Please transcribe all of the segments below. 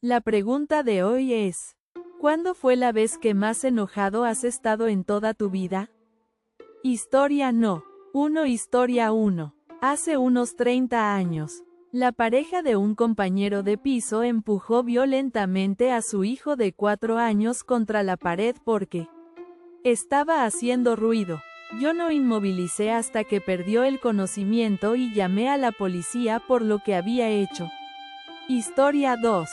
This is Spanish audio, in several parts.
La pregunta de hoy es, ¿cuándo fue la vez que más enojado has estado en toda tu vida? Historia no. 1. Historia 1. Hace unos 30 años, la pareja de un compañero de piso empujó violentamente a su hijo de 4 años contra la pared porque estaba haciendo ruido. Yo no inmovilicé hasta que perdió el conocimiento y llamé a la policía por lo que había hecho. Historia 2.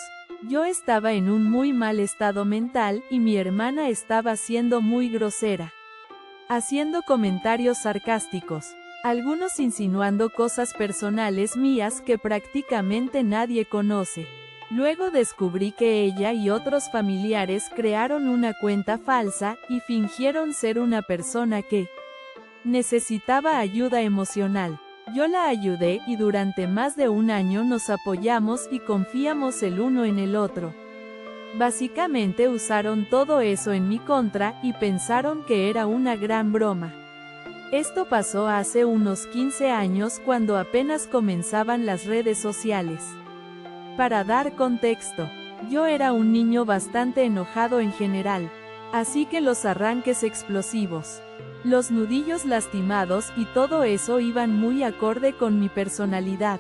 Yo estaba en un muy mal estado mental y mi hermana estaba siendo muy grosera, haciendo comentarios sarcásticos, algunos insinuando cosas personales mías que prácticamente nadie conoce. Luego descubrí que ella y otros familiares crearon una cuenta falsa y fingieron ser una persona que necesitaba ayuda emocional. Yo la ayudé y durante más de un año nos apoyamos y confiamos el uno en el otro. Básicamente usaron todo eso en mi contra y pensaron que era una gran broma. Esto pasó hace unos 15 años cuando apenas comenzaban las redes sociales. Para dar contexto, yo era un niño bastante enojado en general, así que los arranques explosivos, los nudillos lastimados y todo eso iban muy acorde con mi personalidad.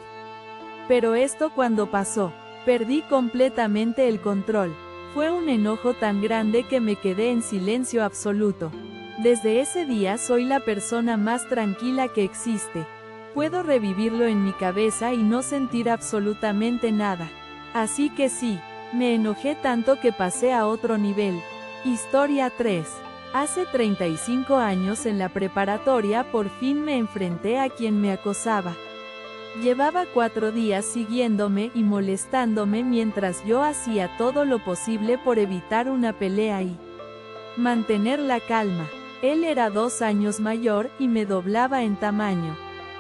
Pero esto cuando pasó, perdí completamente el control. Fue un enojo tan grande que me quedé en silencio absoluto. Desde ese día soy la persona más tranquila que existe. Puedo revivirlo en mi cabeza y no sentir absolutamente nada. Así que sí, me enojé tanto que pasé a otro nivel. Historia 3. Hace 35 años en la preparatoria por fin me enfrenté a quien me acosaba. Llevaba 4 días siguiéndome y molestándome mientras yo hacía todo lo posible por evitar una pelea y mantener la calma. Él era 2 años mayor y me doblaba en tamaño.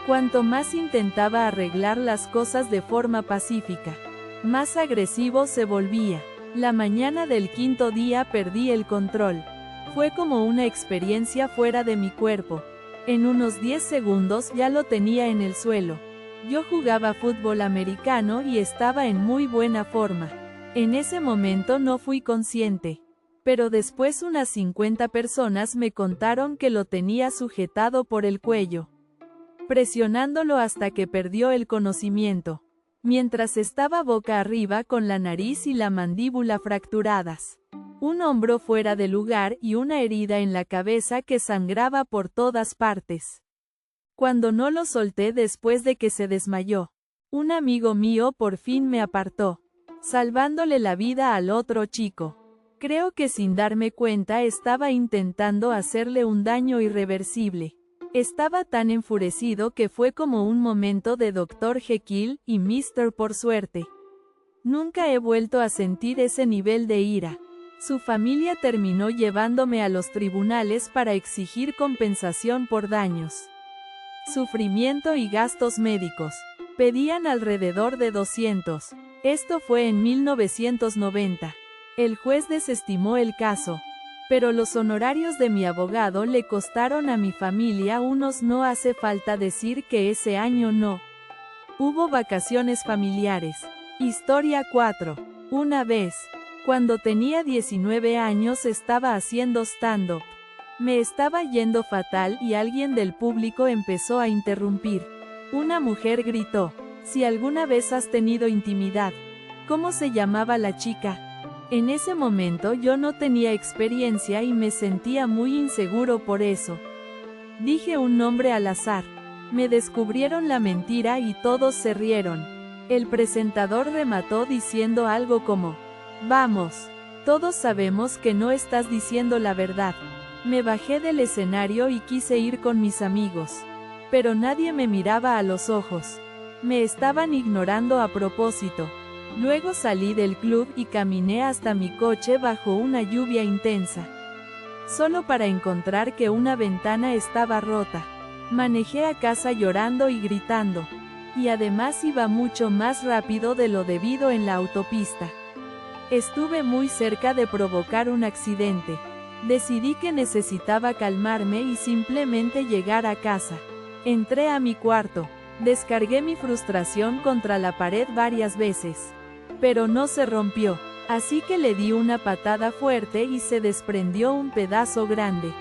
Cuanto más intentaba arreglar las cosas de forma pacífica, más agresivo se volvía. La mañana del 5.º día perdí el control. Fue como una experiencia fuera de mi cuerpo. En unos 10 segundos ya lo tenía en el suelo. Yo jugaba fútbol americano y estaba en muy buena forma. En ese momento no fui consciente. Pero después unas 50 personas me contaron que lo tenía sujetado por el cuello, presionándolo hasta que perdió el conocimiento, mientras estaba boca arriba con la nariz y la mandíbula fracturadas, un hombro fuera de lugar y una herida en la cabeza que sangraba por todas partes. Cuando no lo solté después de que se desmayó, un amigo mío por fin me apartó, salvándole la vida al otro chico. Creo que sin darme cuenta estaba intentando hacerle un daño irreversible. Estaba tan enfurecido que fue como un momento de Dr. Jekyll y Mr. por suerte. Nunca he vuelto a sentir ese nivel de ira. Su familia terminó llevándome a los tribunales para exigir compensación por daños, sufrimiento y gastos médicos. Pedían alrededor de 200. Esto fue en 1990. El juez desestimó el caso, pero los honorarios de mi abogado le costaron a mi familia unos. No hace falta decir que ese año no hubo vacaciones familiares. Historia 4. Una vez, cuando tenía 19 años estaba haciendo stand-up. Me estaba yendo fatal y alguien del público empezó a interrumpir. Una mujer gritó, si alguna vez has tenido intimidad. ¿Cómo se llamaba la chica? En ese momento yo no tenía experiencia y me sentía muy inseguro por eso. Dije un nombre al azar. Me descubrieron la mentira y todos se rieron. El presentador remató diciendo algo como, vamos, todos sabemos que no estás diciendo la verdad. Me bajé del escenario y quise ir con mis amigos, pero nadie me miraba a los ojos. Me estaban ignorando a propósito. Luego salí del club y caminé hasta mi coche bajo una lluvia intensa, solo para encontrar que una ventana estaba rota. Manejé a casa llorando y gritando, y además iba mucho más rápido de lo debido en la autopista. Estuve muy cerca de provocar un accidente. Decidí que necesitaba calmarme y simplemente llegar a casa. Entré a mi cuarto, descargué mi frustración contra la pared varias veces. pero no se rompió, así que le di una patada fuerte y se desprendió un pedazo grande.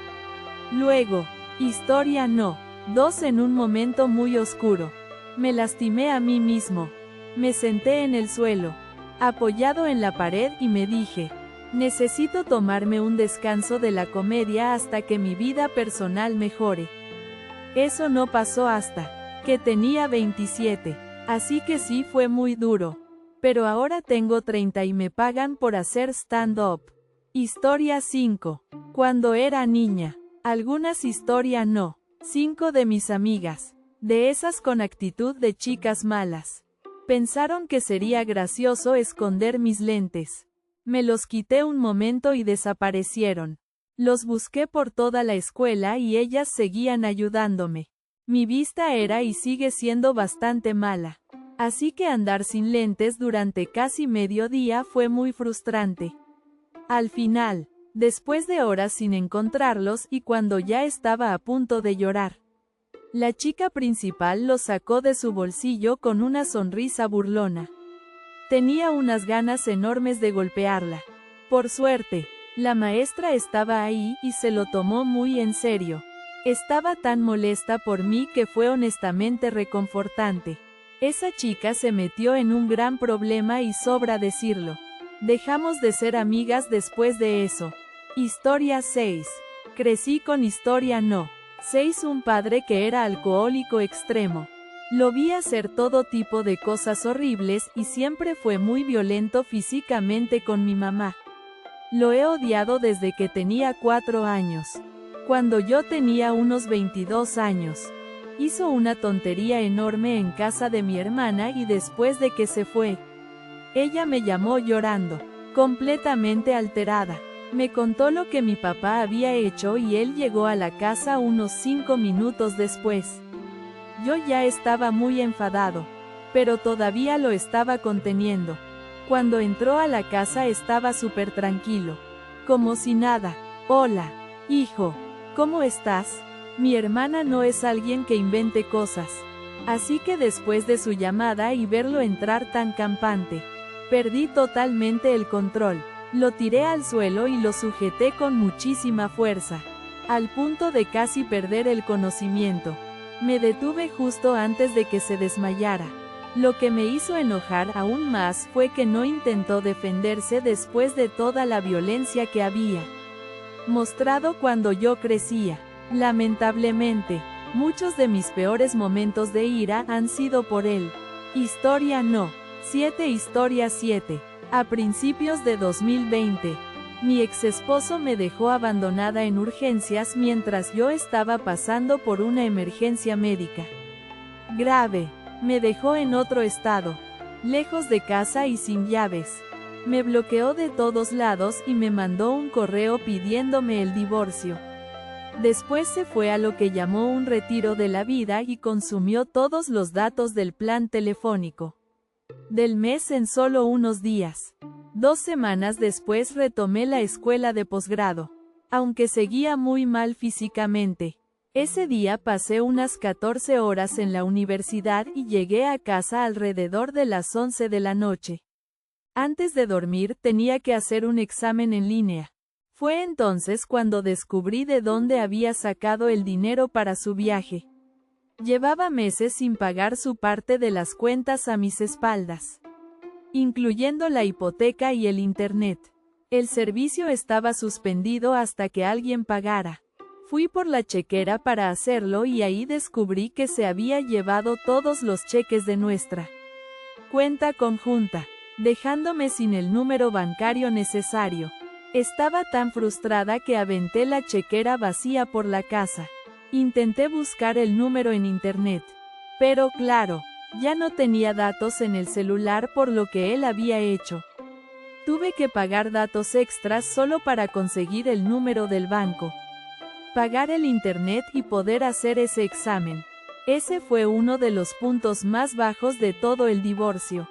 Luego, historia no. 2 En un momento muy oscuro. Me lastimé a mí mismo. Me senté en el suelo, apoyado en la pared y me dije, necesito tomarme un descanso de la comedia hasta que mi vida personal mejore. Eso no pasó hasta que tenía 27, así que sí fue muy duro. Pero ahora tengo 30 y me pagan por hacer stand-up. Historia 5. Cuando era niña. Algunas historia no. 5 de mis amigas, de esas con actitud de chicas malas, pensaron que sería gracioso esconder mis lentes. Me los quité un momento y desaparecieron. Los busqué por toda la escuela y ellas seguían ayudándome. Mi vista era y sigue siendo bastante mala, así que andar sin lentes durante casi medio día fue muy frustrante. Al final, después de horas sin encontrarlos y cuando ya estaba a punto de llorar, la chica principal los sacó de su bolsillo con una sonrisa burlona. Tenía unas ganas enormes de golpearla. Por suerte, la maestra estaba ahí y se lo tomó muy en serio. Estaba tan molesta por mí que fue honestamente reconfortante. Esa chica se metió en un gran problema y sobra decirlo. Dejamos de ser amigas después de eso. Historia 6. Crecí con historia no. 6 Un padre que era alcohólico extremo. Lo vi hacer todo tipo de cosas horribles y siempre fue muy violento físicamente con mi mamá. Lo he odiado desde que tenía 4 años. Cuando yo tenía unos 22 años, hizo una tontería enorme en casa de mi hermana y después de que se fue, ella me llamó llorando, completamente alterada. Me contó lo que mi papá había hecho y él llegó a la casa unos 5 minutos después. Yo ya estaba muy enfadado, pero todavía lo estaba conteniendo. Cuando entró a la casa estaba súper tranquilo, como si nada. Hola, hijo, ¿cómo estás? Mi hermana no es alguien que invente cosas. Así que después de su llamada y verlo entrar tan campante, perdí totalmente el control. Lo tiré al suelo y lo sujeté con muchísima fuerza, al punto de casi perder el conocimiento. Me detuve justo antes de que se desmayara. Lo que me hizo enojar aún más fue que no intentó defenderse después de toda la violencia que había mostrado cuando yo crecía. Lamentablemente, muchos de mis peores momentos de ira han sido por él. Historia no. 7 Historia 7. A principios de 2020, mi ex esposo me dejó abandonada en urgencias mientras yo estaba pasando por una emergencia médica grave. Me dejó en otro estado, lejos de casa y sin llaves. Me bloqueó de todos lados y me mandó un correo pidiéndome el divorcio. Después se fue a lo que llamó un retiro de la vida y consumió todos los datos del plan telefónico del mes en solo unos días. 2 semanas después retomé la escuela de posgrado, aunque seguía muy mal físicamente. Ese día pasé unas 14 horas en la universidad y llegué a casa alrededor de las 11 de la noche. Antes de dormir tenía que hacer un examen en línea. Fue entonces cuando descubrí de dónde había sacado el dinero para su viaje. Llevaba meses sin pagar su parte de las cuentas a mis espaldas, incluyendo la hipoteca y el internet. El servicio estaba suspendido hasta que alguien pagara. Fui por la chequera para hacerlo y ahí descubrí que se había llevado todos los cheques de nuestra cuenta conjunta, dejándome sin el número bancario necesario. Estaba tan frustrada que aventé la chequera vacía por la casa. Intenté buscar el número en internet, pero claro, ya no tenía datos en el celular por lo que él había hecho. Tuve que pagar datos extras solo para conseguir el número del banco, pagar el internet y poder hacer ese examen. Ese fue uno de los puntos más bajos de todo el divorcio.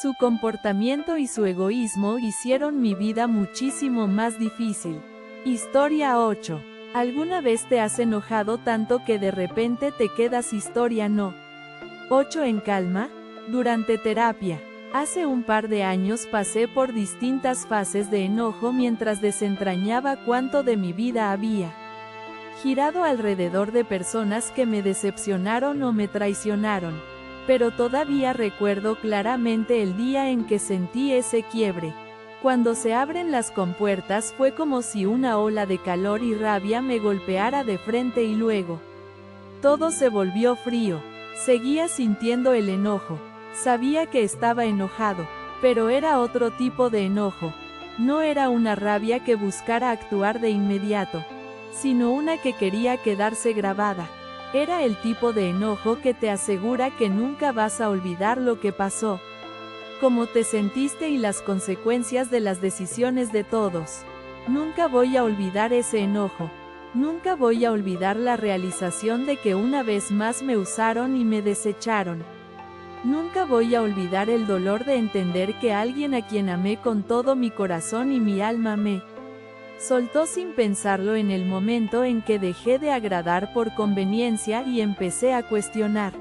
Su comportamiento y su egoísmo hicieron mi vida muchísimo más difícil. Historia 8. ¿Alguna vez te has enojado tanto que de repente te quedas? Historia no. 8 En calma. Durante terapia, Hace un par de años pasé por distintas fases de enojo mientras desentrañaba cuánto de mi vida había girado alrededor de personas que me decepcionaron o me traicionaron. Pero todavía recuerdo claramente el día en que sentí ese quiebre. Cuando se abren las compuertas fue como si una ola de calor y rabia me golpeara de frente y luego todo se volvió frío. Seguía sintiendo el enojo. Sabía que estaba enojado, pero era otro tipo de enojo. No era una rabia que buscara actuar de inmediato, sino una que quería quedarse grabada. Era el tipo de enojo que te asegura que nunca vas a olvidar lo que pasó, cómo te sentiste y las consecuencias de las decisiones de todos. Nunca voy a olvidar ese enojo. Nunca voy a olvidar la realización de que una vez más me usaron y me desecharon. Nunca voy a olvidar el dolor de entender que alguien a quien amé con todo mi corazón y mi alma me soltó sin pensarlo en el momento en que dejé de agradar por conveniencia y empecé a cuestionar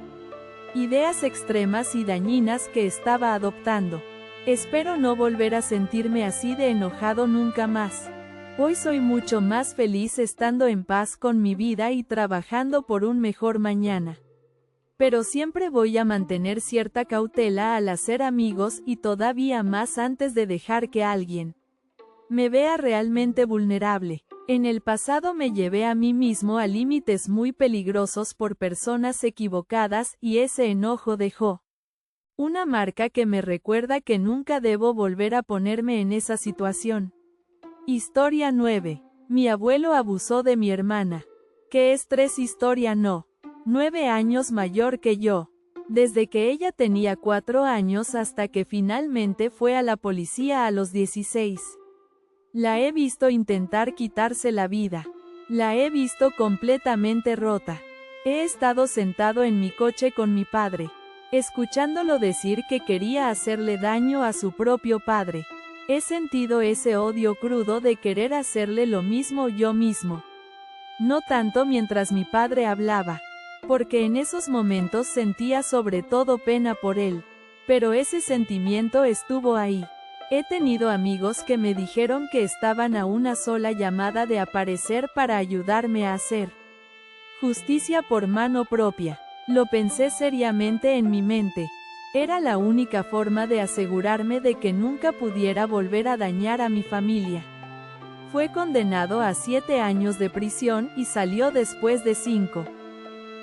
ideas extremas y dañinas que estaba adoptando. Espero no volver a sentirme así de enojado nunca más. Hoy soy mucho más feliz estando en paz con mi vida y trabajando por un mejor mañana. Pero siempre voy a mantener cierta cautela al hacer amigos y todavía más antes de dejar que alguien me vea realmente vulnerable. En el pasado me llevé a mí mismo a límites muy peligrosos por personas equivocadas y ese enojo dejó una marca que me recuerda que nunca debo volver a ponerme en esa situación. Historia 9. Mi abuelo abusó de mi hermana. ¿Qué es 3? Historia no. 9 años mayor que yo. Desde que ella tenía 4 años hasta que finalmente fue a la policía a los 16. La he visto intentar quitarse la vida. La he visto completamente rota. He estado sentado en mi coche con mi padre, escuchándolo decir que quería hacerle daño a su propio padre. He sentido ese odio crudo de querer hacerle lo mismo yo mismo. No tanto mientras mi padre hablaba, porque en esos momentos sentía sobre todo pena por él, pero ese sentimiento estuvo ahí. He tenido amigos que me dijeron que estaban a una sola llamada de aparecer para ayudarme a hacer justicia por mano propia. Lo pensé seriamente en mi mente. Era la única forma de asegurarme de que nunca pudiera volver a dañar a mi familia. Fue condenado a 7 años de prisión y salió después de 5.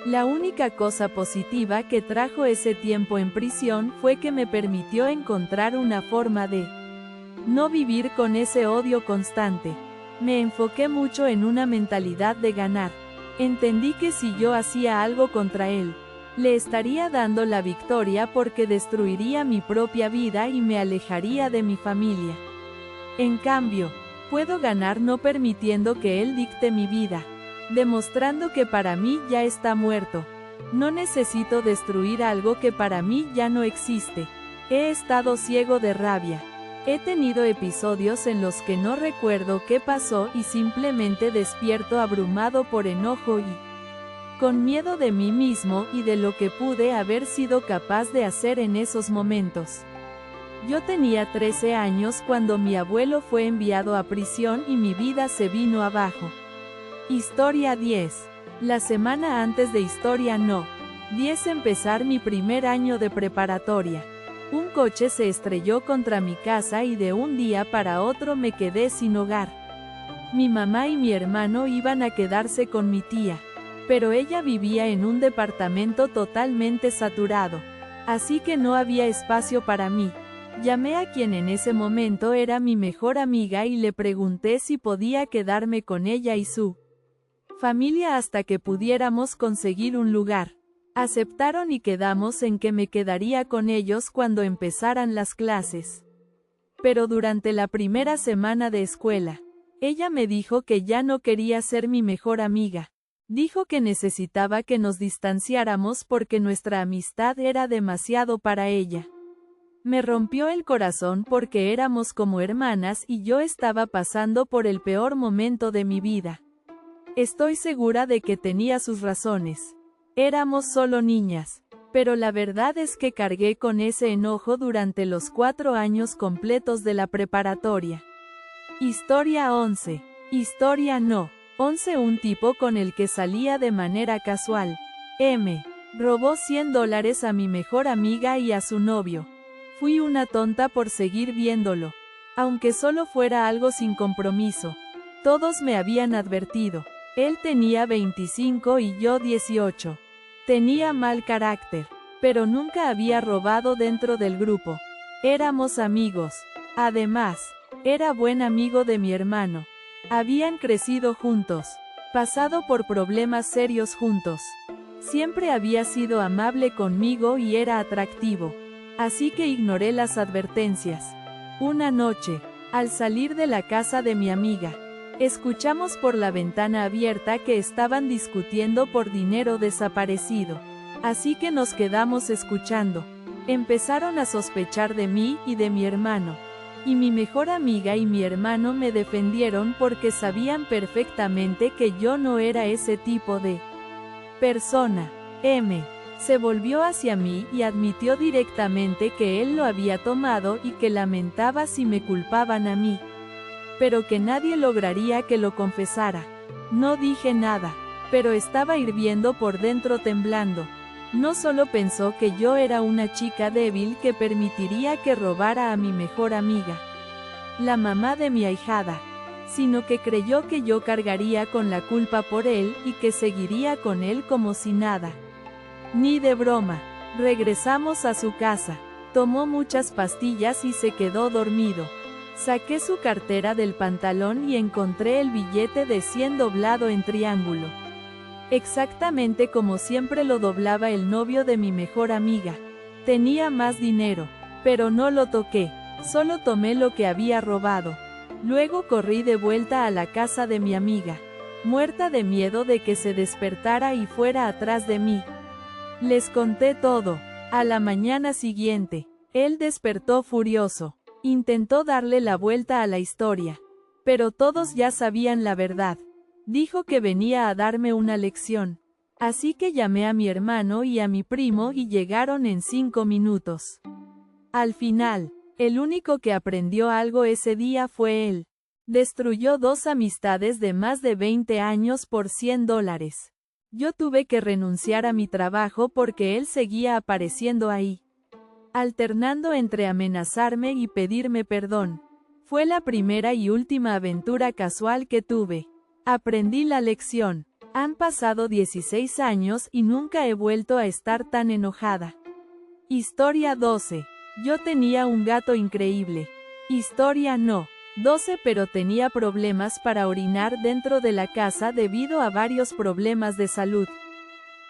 La única cosa positiva que trajo ese tiempo en prisión fue que me permitió encontrar una forma de no vivir con ese odio constante. Me enfoqué mucho en una mentalidad de ganar. Entendí que si yo hacía algo contra él, le estaría dando la victoria porque destruiría mi propia vida y me alejaría de mi familia. En cambio, puedo ganar no permitiendo que él dicte mi vida, demostrando que para mí ya está muerto. No necesito destruir algo que para mí ya no existe. He estado ciego de rabia. He tenido episodios en los que no recuerdo qué pasó y simplemente despierto abrumado por enojo y con miedo de mí mismo y de lo que pude haber sido capaz de hacer en esos momentos. Yo tenía 13 años cuando mi abuelo fue enviado a prisión y mi vida se vino abajo. Historia 10. La semana antes de Historia no. 10 empezar mi primer año de preparatoria. Un coche se estrelló contra mi casa y de un día para otro me quedé sin hogar. Mi mamá y mi hermano iban a quedarse con mi tía, pero ella vivía en un departamento totalmente saturado, así que no había espacio para mí. Llamé a quien en ese momento era mi mejor amiga y le pregunté si podía quedarme con ella y su familia hasta que pudiéramos conseguir un lugar. Aceptaron y quedamos en que me quedaría con ellos cuando empezaran las clases. Pero durante la primera semana de escuela, ella me dijo que ya no quería ser mi mejor amiga. Dijo que necesitaba que nos distanciáramos porque nuestra amistad era demasiado para ella. Me rompió el corazón porque éramos como hermanas y yo estaba pasando por el peor momento de mi vida. Estoy segura de que tenía sus razones. Éramos solo niñas, Pero la verdad es que cargué con ese enojo durante los 4 años completos de la preparatoria. Historia 11. Historia no. 11. Un tipo con el que salía de manera casual. M. Robó $100 a mi mejor amiga y a su novio. Fui una tonta por seguir viéndolo. Aunque solo fuera algo sin compromiso. Todos me habían advertido. Él tenía 25 y yo 18. Tenía mal carácter, pero nunca había robado dentro del grupo. Éramos amigos. Además, era buen amigo de mi hermano. Habían crecido juntos, pasado por problemas serios juntos. Siempre había sido amable conmigo y era atractivo. Así que ignoré las advertencias. Una noche, al salir de la casa de mi amiga, escuchamos por la ventana abierta que estaban discutiendo por dinero desaparecido. Así que nos quedamos escuchando. Empezaron a sospechar de mí y de mi hermano. Y mi mejor amiga y mi hermano me defendieron porque sabían perfectamente que yo no era ese tipo de persona. M. Se volvió hacia mí y admitió directamente que él lo había tomado y que lamentaba si me culpaban a mí. Pero que nadie lograría que lo confesara. No dije nada, pero estaba hirviendo por dentro, temblando. No solo pensó que yo era una chica débil que permitiría que robara a mi mejor amiga, la mamá de mi ahijada, sino que creyó que yo cargaría con la culpa por él y que seguiría con él como si nada. Ni de broma. Regresamos a su casa. Tomó muchas pastillas y se quedó dormido. Saqué su cartera del pantalón y encontré el billete de 100 doblado en triángulo. Exactamente como siempre lo doblaba el novio de mi mejor amiga. Tenía más dinero, pero no lo toqué, solo tomé lo que había robado. Luego corrí de vuelta a la casa de mi amiga, muerta de miedo de que se despertara y fuera atrás de mí. Les conté todo. A la mañana siguiente, él despertó furioso. Intentó darle la vuelta a la historia, pero todos ya sabían la verdad. Dijo que venía a darme una lección. Así que llamé a mi hermano y a mi primo y llegaron en 5 minutos. Al final, el único que aprendió algo ese día fue él. Destruyó 2 amistades de más de 20 años por $100. Yo tuve que renunciar a mi trabajo porque él seguía apareciendo ahí, alternando entre amenazarme y pedirme perdón. Fue la primera y última aventura casual que tuve. Aprendí la lección. Han pasado 16 años y nunca he vuelto a estar tan enojada. Historia 12. Yo tenía un gato increíble. Historia no. 12. Pero tenía problemas para orinar dentro de la casa debido a varios problemas de salud.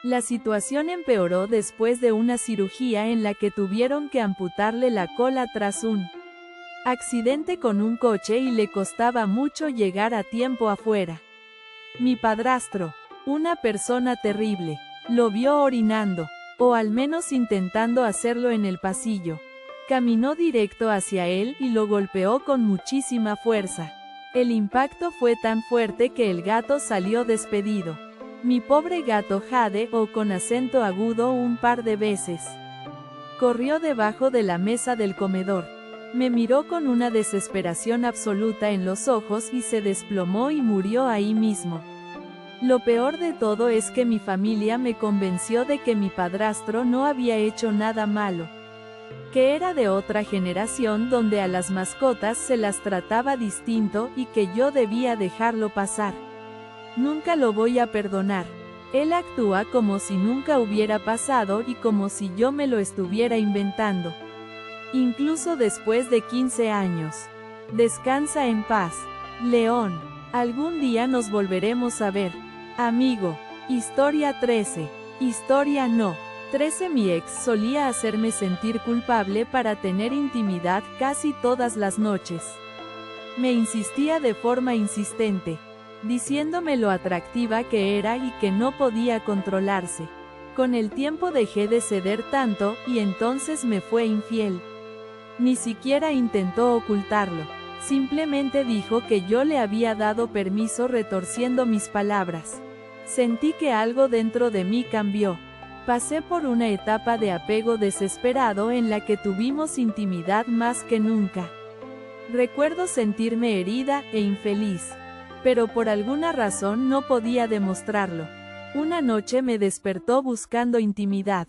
La situación empeoró después de una cirugía en la que tuvieron que amputarle la cola tras un accidente con un coche y le costaba mucho llegar a tiempo afuera. Mi padrastro, una persona terrible, lo vio orinando, o al menos intentando hacerlo en el pasillo. Caminó directo hacia él y lo golpeó con muchísima fuerza. El impacto fue tan fuerte que el gato salió despedido. Mi pobre gato jadeó con acento agudo un par de veces. Corrió debajo de la mesa del comedor. Me miró con una desesperación absoluta en los ojos y se desplomó y murió ahí mismo. Lo peor de todo es que mi familia me convenció de que mi padrastro no había hecho nada malo, que era de otra generación donde a las mascotas se las trataba distinto y que yo debía dejarlo pasar. Nunca lo voy a perdonar. Él actúa como si nunca hubiera pasado y como si yo me lo estuviera inventando. Incluso después de 15 años. Descansa en paz, León. Algún día nos volveremos a ver, amigo. Historia 13. Historia no. 13. Mi ex solía hacerme sentir culpable para tener intimidad casi todas las noches. Me insistía de forma insistente, diciéndome lo atractiva que era y que no podía controlarse. Con el tiempo dejé de ceder tanto y entonces me fue infiel. Ni siquiera intentó ocultarlo. Simplemente dijo que yo le había dado permiso retorciendo mis palabras. Sentí que algo dentro de mí cambió. Pasé por una etapa de apego desesperado en la que tuvimos intimidad más que nunca. Recuerdo sentirme herida e infeliz, pero por alguna razón no podía demostrarlo. Una noche me despertó buscando intimidad.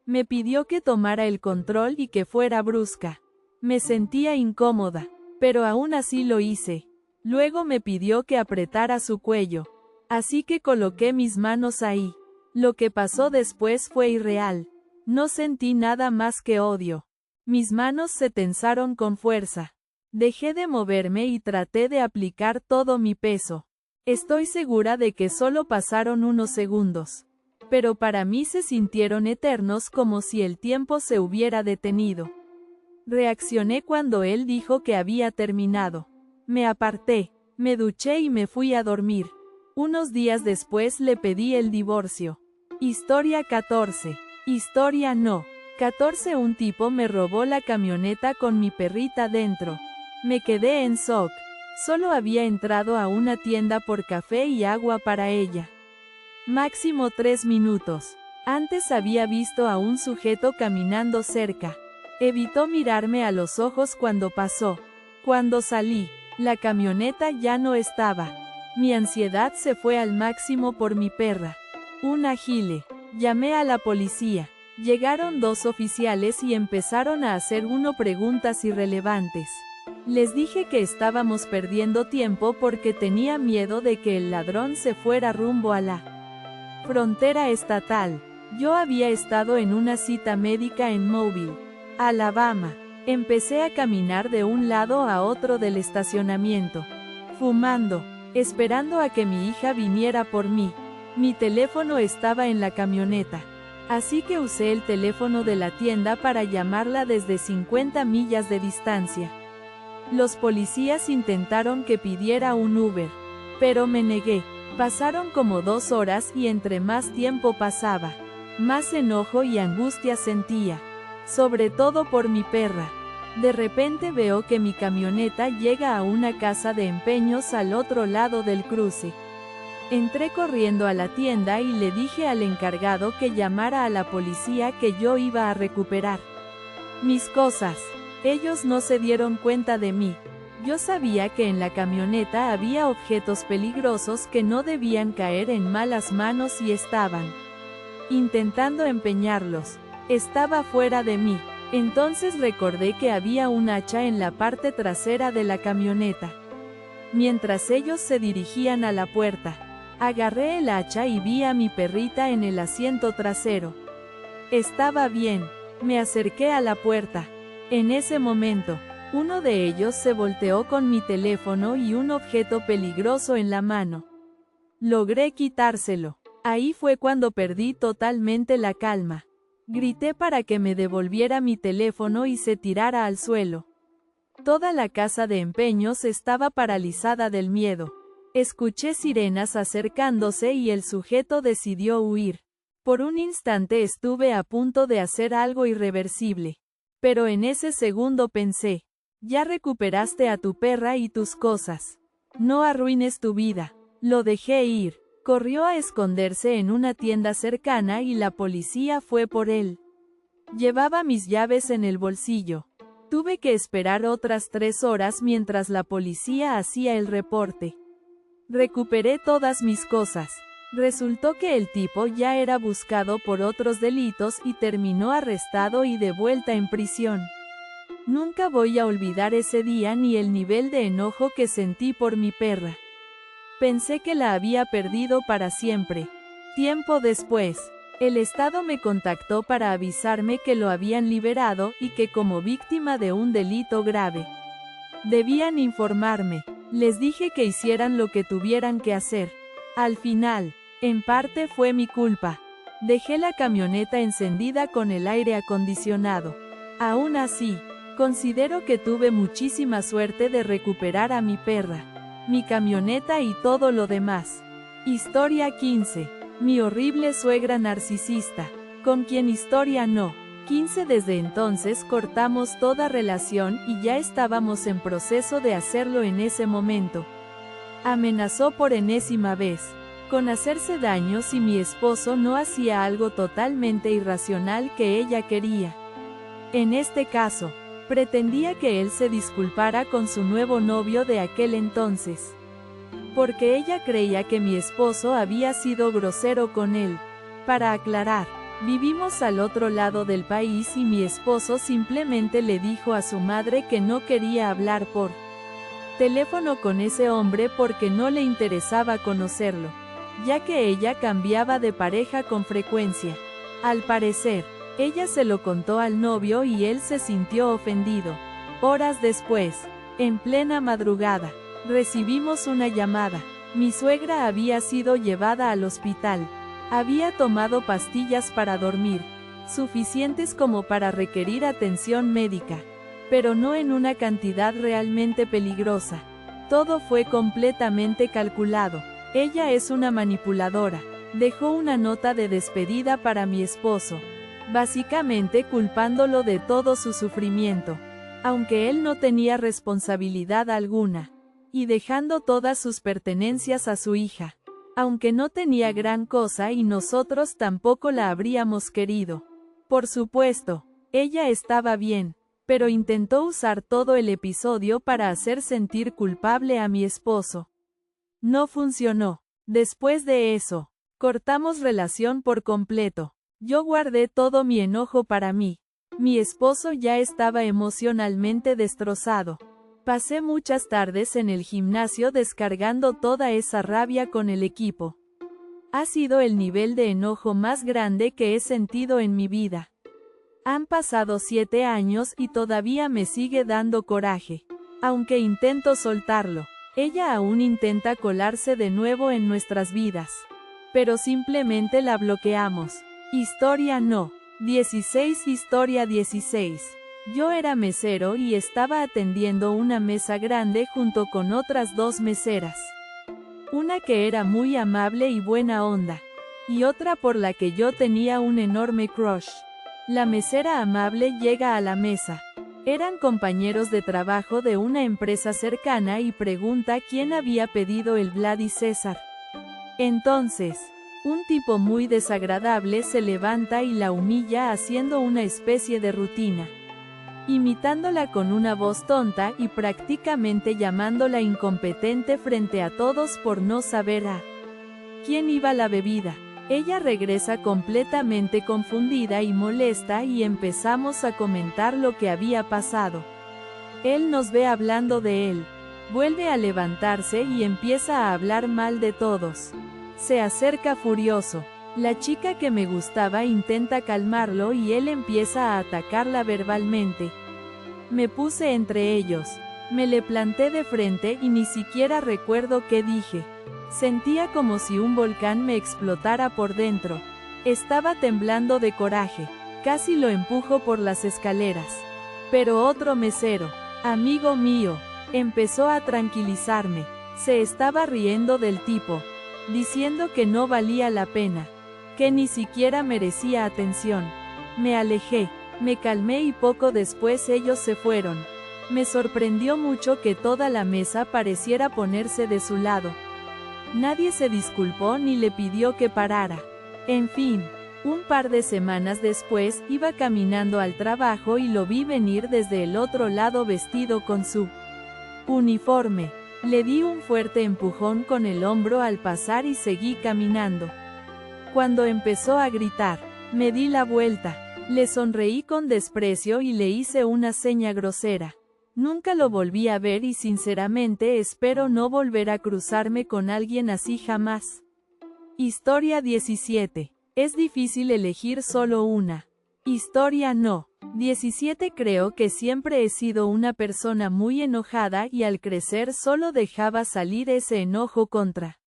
Me pidió que tomara el control y que fuera brusca. Me sentía incómoda, pero aún así lo hice. Luego me pidió que apretara su cuello. Así que coloqué mis manos ahí. Lo que pasó después fue irreal. No sentí nada más que odio. Mis manos se tensaron con fuerza. Dejé de moverme y traté de aplicar todo mi peso. Estoy segura de que solo pasaron unos segundos. Pero para mí se sintieron eternos, como si el tiempo se hubiera detenido. Reaccioné cuando él dijo que había terminado. Me aparté, me duché y me fui a dormir. Unos días después le pedí el divorcio. Historia 14. Historia no. 14. Un tipo me robó la camioneta con mi perrita dentro. Me quedé en shock. Solo había entrado a una tienda por café y agua para ella. Máximo 3 minutos. Antes había visto a un sujeto caminando cerca. Evitó mirarme a los ojos cuando pasó. Cuando salí, la camioneta ya no estaba. Mi ansiedad se fue al máximo por mi perra. Un agile. Llamé a la policía. Llegaron 2 oficiales y empezaron a hacer preguntas irrelevantes. Les dije que estábamos perdiendo tiempo porque tenía miedo de que el ladrón se fuera rumbo a la frontera estatal. Yo había estado en una cita médica en Mobile, Alabama. Empecé a caminar de un lado a otro del estacionamiento, fumando, esperando a que mi hija viniera por mí. Mi teléfono estaba en la camioneta, así que usé el teléfono de la tienda para llamarla desde 50 millas de distancia. Los policías intentaron que pidiera un Uber, pero me negué. Pasaron como 2 horas y entre más tiempo pasaba, más enojo y angustia sentía, sobre todo por mi perra. De repente veo que mi camioneta llega a una casa de empeños al otro lado del cruce. Entré corriendo a la tienda y le dije al encargado que llamara a la policía, que yo iba a recuperar mis cosas. Ellos no se dieron cuenta de mí. Yo sabía que en la camioneta había objetos peligrosos que no debían caer en malas manos y estaban intentando empeñarlos. Estaba fuera de mí. Entonces recordé que había un hacha en la parte trasera de la camioneta. Mientras ellos se dirigían a la puerta, agarré el hacha y vi a mi perrita en el asiento trasero. Estaba bien. Me acerqué a la puerta. En ese momento, uno de ellos se volteó con mi teléfono y un objeto peligroso en la mano. Logré quitárselo. Ahí fue cuando perdí totalmente la calma. Grité para que me devolviera mi teléfono y se tirara al suelo. Toda la casa de empeños estaba paralizada del miedo. Escuché sirenas acercándose y el sujeto decidió huir. Por un instante estuve a punto de hacer algo irreversible. Pero en ese segundo pensé, ya recuperaste a tu perra y tus cosas. No arruines tu vida. Lo dejé ir. Corrió a esconderse en una tienda cercana y la policía fue por él. Llevaba mis llaves en el bolsillo. Tuve que esperar otras 3 horas mientras la policía hacía el reporte. Recuperé todas mis cosas. Resultó que el tipo ya era buscado por otros delitos y terminó arrestado y de vuelta en prisión. Nunca voy a olvidar ese día ni el nivel de enojo que sentí por mi perra. Pensé que la había perdido para siempre. Tiempo después, el Estado me contactó para avisarme que lo habían liberado y que como víctima de un delito grave debían informarme. Les dije que hicieran lo que tuvieran que hacer. Al final, en parte fue mi culpa. Dejé la camioneta encendida con el aire acondicionado. Aún así, considero que tuve muchísima suerte de recuperar a mi perra, mi camioneta y todo lo demás. Historia 15. Mi horrible suegra narcisista. Con quien historia no. 15. Desde entonces cortamos toda relación y ya estábamos en proceso de hacerlo en ese momento. Amenazó por enésima vez. con hacerse daño si mi esposo no hacía algo totalmente irracional que ella quería. En este caso, pretendía que él se disculpara con su nuevo novio de aquel entonces, porque ella creía que mi esposo había sido grosero con él. Para aclarar, vivimos al otro lado del país y mi esposo simplemente le dijo a su madre que no quería hablar por teléfono con ese hombre porque no le interesaba conocerlo, ya que ella cambiaba de pareja con frecuencia. Al parecer, ella se lo contó al novio y él se sintió ofendido. Horas después, en plena madrugada, recibimos una llamada. Mi suegra había sido llevada al hospital. Había tomado pastillas para dormir, suficientes como para requerir atención médica, pero no en una cantidad realmente peligrosa. Todo fue completamente calculado. Ella es una manipuladora. Dejó una nota de despedida para mi esposo, básicamente culpándolo de todo su sufrimiento, aunque él no tenía responsabilidad alguna, y dejando todas sus pertenencias a su hija, aunque no tenía gran cosa y nosotros tampoco la habríamos querido. Por supuesto, ella estaba bien, pero intentó usar todo el episodio para hacer sentir culpable a mi esposo. No funcionó. Después de eso, cortamos relación por completo. Yo guardé todo mi enojo para mí. Mi esposo ya estaba emocionalmente destrozado. Pasé muchas tardes en el gimnasio descargando toda esa rabia con el equipo. Ha sido el nivel de enojo más grande que he sentido en mi vida. Han pasado 7 años y todavía me sigue dando coraje. Aunque intento soltarlo, ella aún intenta colarse de nuevo en nuestras vidas. Pero simplemente la bloqueamos. Historia no. 16. Historia 16. Yo era mesero y estaba atendiendo una mesa grande junto con otras 2 meseras. Una que era muy amable y buena onda, y otra por la que yo tenía un enorme crush. La mesera amable llega a la mesa. Eran compañeros de trabajo de una empresa cercana y pregunta quién había pedido el Bloody César. Entonces, un tipo muy desagradable se levanta y la humilla haciendo una especie de rutina, imitándola con una voz tonta y prácticamente llamándola incompetente frente a todos por no saber a quién iba la bebida. Ella regresa completamente confundida y molesta y empezamos a comentar lo que había pasado. Él nos ve hablando de él. Vuelve a levantarse y empieza a hablar mal de todos. Se acerca furioso. La chica que me gustaba intenta calmarlo y él empieza a atacarla verbalmente. Me puse entre ellos. Me le planté de frente y ni siquiera recuerdo qué dije. Sentía como si un volcán me explotara por dentro. Estaba temblando de coraje. Casi lo empujo por las escaleras. Pero otro mesero, amigo mío, empezó a tranquilizarme. Se estaba riendo del tipo, diciendo que no valía la pena, que ni siquiera merecía atención. Me alejé, me calmé y poco después ellos se fueron. Me sorprendió mucho que toda la mesa pareciera ponerse de su lado. Nadie se disculpó ni le pidió que parara. En fin, un par de semanas después iba caminando al trabajo y lo vi venir desde el otro lado vestido con su uniforme. Le di un fuerte empujón con el hombro al pasar y seguí caminando. Cuando empezó a gritar, me di la vuelta, le sonreí con desprecio y le hice una seña grosera. Nunca lo volví a ver y sinceramente espero no volver a cruzarme con alguien así jamás. Historia 17. Es difícil elegir solo una. Historia no. 17. Creo que siempre he sido una persona muy enojada y al crecer solo dejaba salir ese enojo contra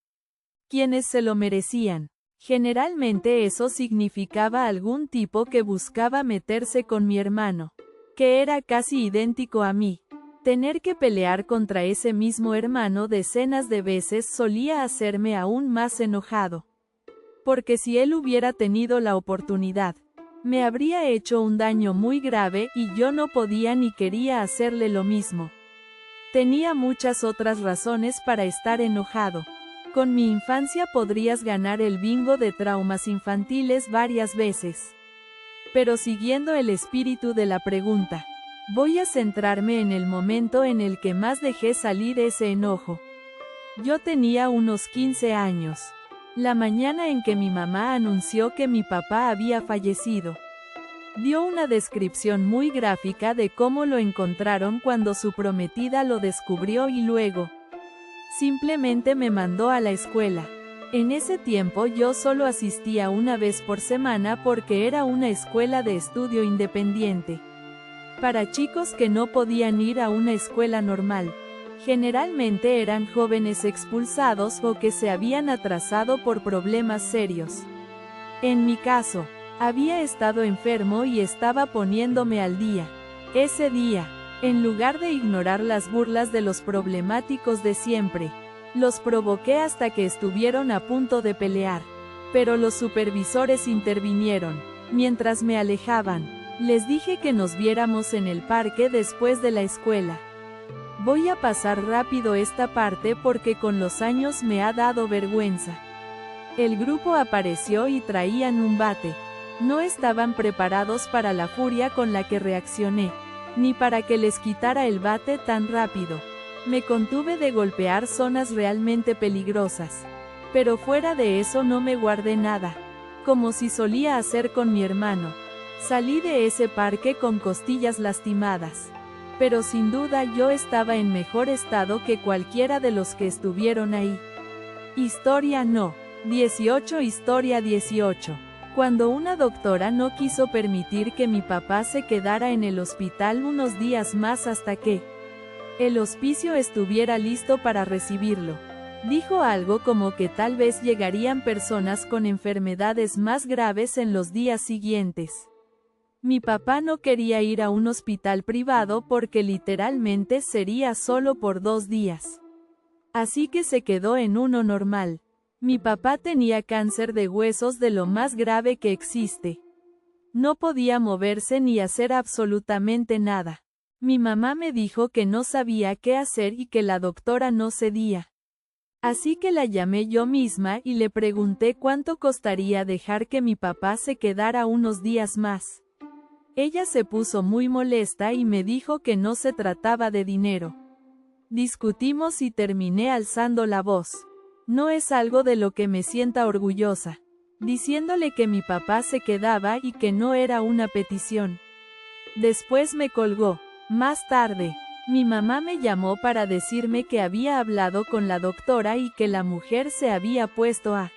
quienes se lo merecían. Generalmente eso significaba algún tipo que buscaba meterse con mi hermano, que era casi idéntico a mí. Tener que pelear contra ese mismo hermano decenas de veces solía hacerme aún más enojado. Porque si él hubiera tenido la oportunidad, me habría hecho un daño muy grave y yo no podía ni quería hacerle lo mismo. Tenía muchas otras razones para estar enojado. Con mi infancia podrías ganar el bingo de traumas infantiles varias veces. Pero siguiendo el espíritu de la pregunta, voy a centrarme en el momento en el que más dejé salir ese enojo. Yo tenía unos 15 años. La mañana en que mi mamá anunció que mi papá había fallecido. Dio una descripción muy gráfica de cómo lo encontraron cuando su prometida lo descubrió y luego simplemente me mandó a la escuela. En ese tiempo yo solo asistía una vez por semana porque era una escuela de estudio independiente. Para chicos que no podían ir a una escuela normal. Generalmente eran jóvenes expulsados o que se habían atrasado por problemas serios. En mi caso, había estado enfermo y estaba poniéndome al día. Ese día, en lugar de ignorar las burlas de los problemáticos de siempre, los provoqué hasta que estuvieron a punto de pelear. Pero los supervisores intervinieron. Mientras me alejaban, les dije que nos viéramos en el parque después de la escuela. Voy a pasar rápido esta parte porque con los años me ha dado vergüenza. El grupo apareció y traían un bate. No estaban preparados para la furia con la que reaccioné, ni para que les quitara el bate tan rápido. Me contuve de golpear zonas realmente peligrosas. Pero fuera de eso no me guardé nada, como si solía hacer con mi hermano. Salí de ese parque con costillas lastimadas. Pero sin duda yo estaba en mejor estado que cualquiera de los que estuvieron ahí. Historia no. 18 Historia 18. Cuando una doctora no quiso permitir que mi papá se quedara en el hospital unos días más hasta que el hospicio estuviera listo para recibirlo. Dijo algo como que tal vez llegarían personas con enfermedades más graves en los días siguientes. Mi papá no quería ir a un hospital privado porque literalmente sería solo por 2 días. Así que se quedó en uno normal. Mi papá tenía cáncer de huesos de lo más grave que existe. No podía moverse ni hacer absolutamente nada. Mi mamá me dijo que no sabía qué hacer y que la doctora no cedía. Así que la llamé yo misma y le pregunté cuánto costaría dejar que mi papá se quedara unos días más. Ella se puso muy molesta y me dijo que no se trataba de dinero. Discutimos y terminé alzando la voz. No es algo de lo que me sienta orgullosa, diciéndole que mi papá se quedaba y que no era una petición. Después me colgó. Más tarde, mi mamá me llamó para decirme que había hablado con la doctora y que la mujer se había puesto a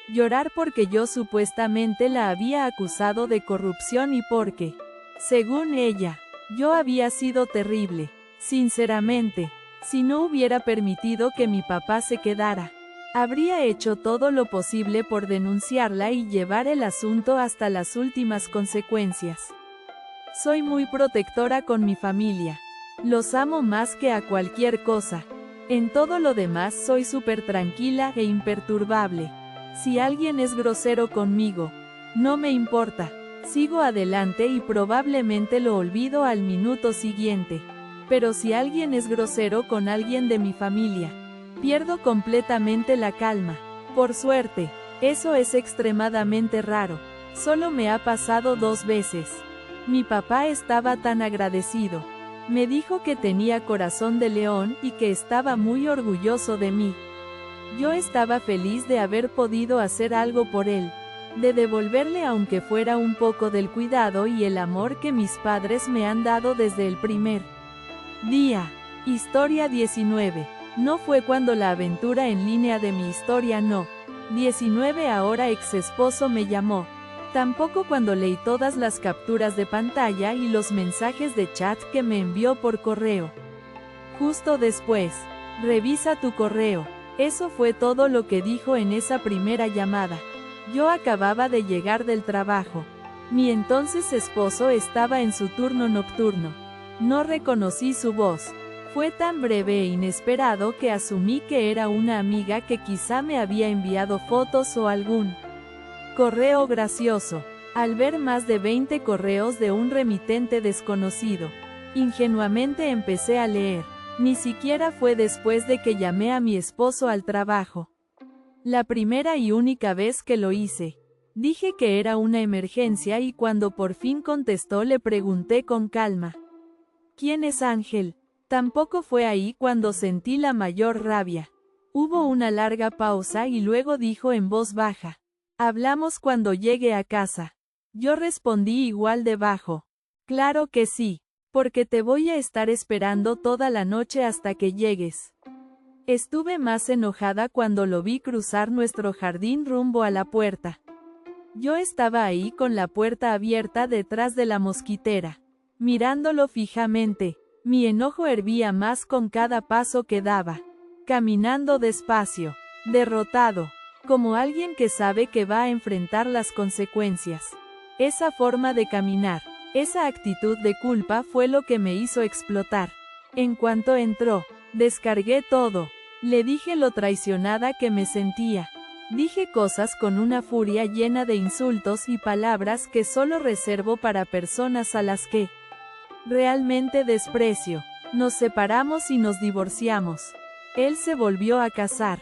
llorar porque yo supuestamente la había acusado de corrupción y porque, según ella, yo había sido terrible. Sinceramente, si no hubiera permitido que mi papá se quedara, habría hecho todo lo posible por denunciarla y llevar el asunto hasta las últimas consecuencias. Soy muy protectora con mi familia. Los amo más que a cualquier cosa. En todo lo demás soy súper tranquila e imperturbable. Si alguien es grosero conmigo, no me importa. Sigo adelante y probablemente lo olvido al minuto siguiente. Pero si alguien es grosero con alguien de mi familia, pierdo completamente la calma. Por suerte, eso es extremadamente raro. Solo me ha pasado 2 veces. Mi papá estaba tan agradecido. Me dijo que tenía corazón de león y que estaba muy orgulloso de mí. Yo estaba feliz de haber podido hacer algo por él, de devolverle aunque fuera un poco del cuidado y el amor que mis padres me han dado desde el primer día. Historia 19. No fue cuando la aventura en línea de mi historia no. 19 ahora ex esposo me llamó. Tampoco cuando leí todas las capturas de pantalla y los mensajes de chat que me envió por correo. Justo después, revisa tu correo. Eso fue todo lo que dijo en esa primera llamada. Yo acababa de llegar del trabajo. Mi entonces esposo estaba en su turno nocturno. No reconocí su voz. Fue tan breve e inesperado que asumí que era una amiga que quizá me había enviado fotos o algún correo gracioso. Al ver más de 20 correos de un remitente desconocido, ingenuamente empecé a leer. Ni siquiera fue después de que llamé a mi esposo al trabajo. La primera y única vez que lo hice. Dije que era una emergencia y cuando por fin contestó le pregunté con calma. ¿Quién es Ángel? Tampoco fue ahí cuando sentí la mayor rabia. Hubo una larga pausa y luego dijo en voz baja. Hablamos cuando llegue a casa. Yo respondí igual de bajo. Claro que sí, porque te voy a estar esperando toda la noche hasta que llegues. Estuve más enojada cuando lo vi cruzar nuestro jardín rumbo a la puerta. Yo estaba ahí con la puerta abierta detrás de la mosquitera, mirándolo fijamente. Mi enojo hervía más con cada paso que daba, caminando despacio, derrotado, como alguien que sabe que va a enfrentar las consecuencias. Esa forma de caminar, esa actitud de culpa fue lo que me hizo explotar. En cuanto entró, descargué todo. Le dije lo traicionada que me sentía. Dije cosas con una furia llena de insultos y palabras que solo reservo para personas a las que realmente desprecio. Nos separamos y nos divorciamos. Él se volvió a casar.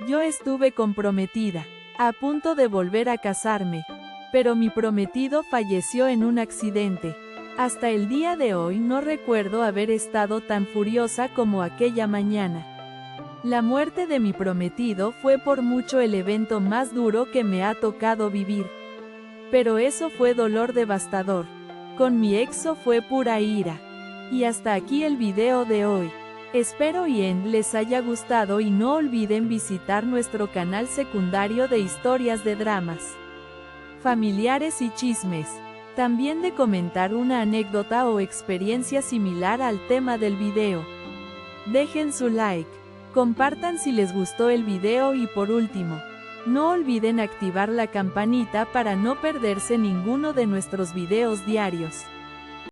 Yo estuve comprometida, a punto de volver a casarme. Pero mi prometido falleció en un accidente. Hasta el día de hoy no recuerdo haber estado tan furiosa como aquella mañana. La muerte de mi prometido fue por mucho el evento más duro que me ha tocado vivir. Pero eso fue dolor devastador. Con mi exo fue pura ira. Y hasta aquí el video de hoy. Espero y les haya gustado y no olviden visitar nuestro canal secundario de historias de dramas familiares y chismes. También de comentar una anécdota o experiencia similar al tema del video. Dejen su like. Compartan si les gustó el video y por último, no olviden activar la campanita para no perderse ninguno de nuestros videos diarios.